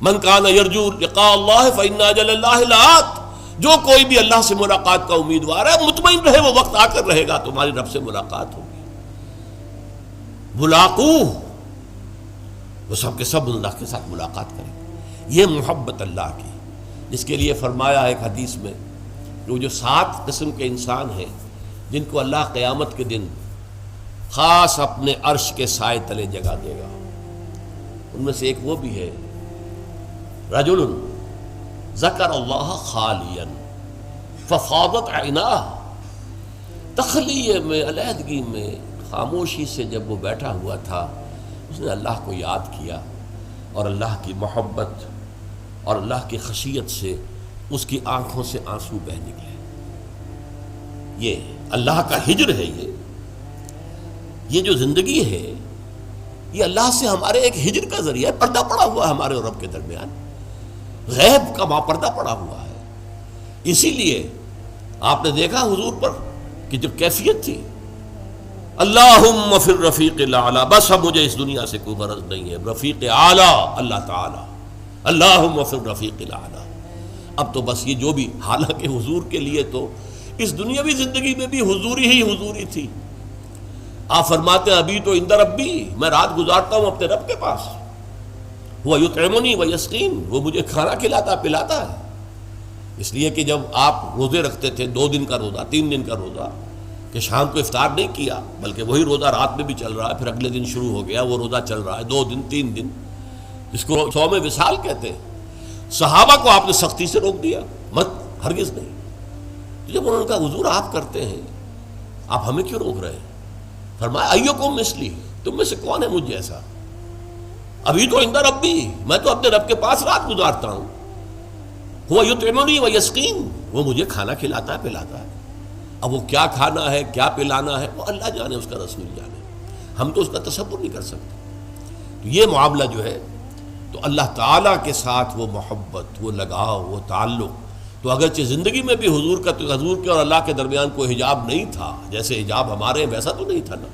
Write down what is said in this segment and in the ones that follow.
من کان یرجو لقاء اللہ فإن اجل اللہ لآت، جو کوئی بھی اللہ سے ملاقات کا امیدوار ہے مطمئن رہے وہ وقت آ کر رہے گا، تمہاری رب سے ملاقات ہوگی۔ ملاقوہ، وہ سب کے سب اللہ کے ساتھ ملاقات کریں گے۔ یہ محبت اللہ کی، جس کے لیے فرمایا ایک حدیث میں کہ جو 7 قسم کے انسان ہیں جن کو اللہ قیامت کے دن خاص اپنے عرش کے سائے تلے جگہ دے گا، ان میں سے ایک وہ بھی ہے رجل ذکر اللہ خالیا ففاضت عیناہ، تخلیے میں، علیحدگی میں، خاموشی سے جب وہ بیٹھا ہوا تھا اس نے اللہ کو یاد کیا اور اللہ کی محبت اور اللہ کی خشیت سے اس کی آنکھوں سے آنسو بہہ نکلے۔ یہ اللہ کا ہجر ہے، یہ جو زندگی ہے یہ اللہ سے ہمارے ایک ہجر کا ذریعہ ہے، پردہ پڑا ہوا ہے ہمارے اور رب کے درمیان، غیب کا پردہ پڑا ہوا ہے۔ اسی لیے آپ نے دیکھا حضور پر کہ جب کیفیت تھی اللہم فی الرفیق الاعلی، بس اب مجھے اس دنیا سے کوئی غرض نہیں ہے، رفیق اعلی اللہ تعالی، اللہم فی الرفیق الاعلی۔ اب تو بس یہ جو بھی، حالانکہ حضور کے لیے تو اس دنیاوی زندگی میں بھی حضوری ہی حضوری تھی۔ آپ فرماتے ہیں ابھی تو عند ربی، میں رات گزارتا ہوں اپنے رب کے پاس، وہ یطعمنی و یسقین، وہ مجھے کھانا کھلاتا پلاتا ہے۔ اس لیے کہ جب آپ روزے رکھتے تھے 2 دن کا روزہ، 3 دن کا روزہ، کہ شام کو افطار نہیں کیا بلکہ وہی روزہ رات میں بھی چل رہا ہے، پھر اگلے دن شروع ہو گیا وہ روزہ چل رہا ہے 2 دن 3 دن، جس کو صوم وصال کہتے ہیں۔ صحابہ کو آپ نے سختی سے روک دیا، مت، ہرگز نہیں۔ جب انہوں نے کہا حضور آپ کرتے ہیں، آپ ہمیں کیوں روک رہے ہیں؟ فرمایا ایکم مثلی، تم میں سے کون ہے مجھ جیسا؟ ابھی تو عند ربی، میں تو اپنے رب کے پاس رات گزارتا ہوں، ہوا یطعمنی و یسقین، وہ مجھے کھانا کھلاتا ہے پلاتا ہے۔ اب وہ کیا کھانا ہے کیا پلانا ہے وہ اللہ جانے، اس کا رسول جانے، ہم تو اس کا تصور نہیں کر سکتے۔ تو یہ معاملہ جو ہے، تو اللہ تعالیٰ کے ساتھ وہ محبت، وہ لگاؤ، وہ تعلق، تو اگرچہ زندگی میں بھی حضور کے اور اللہ کے درمیان کوئی حجاب نہیں تھا، جیسے حجاب ہمارے ویسا تو نہیں تھا نا،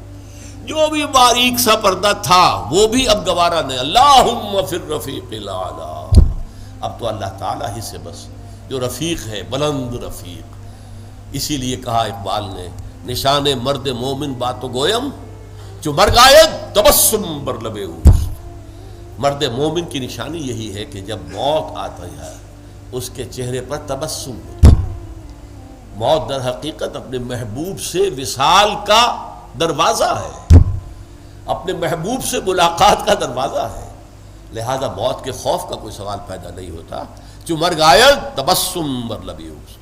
جو بھی باریک سا پردہ تھا وہ بھی اب گوارا نہیں۔ اللہم فی الرفیق الاعلی، اب تو اللہ تعالیٰ ہی سے بس، جو رفیق ہے، بلند رفیق۔ اسی لیے کہا اقبال نے، نشان مرد مومن باتو گویم جو مر گاید تبسم بر لب اوست۔ مرد مومن کی نشانی یہی ہے کہ جب موت آتا ہے اس کے چہرے پر تبسم ہوتا ہے۔ موت در حقیقت اپنے محبوب سے وصال کا دروازہ ہے، اپنے محبوب سے ملاقات کا دروازہ ہے، لہذا موت کے خوف کا کوئی سوال پیدا نہیں ہوتا۔ جو مر گاید تبسم بر لب اوست۔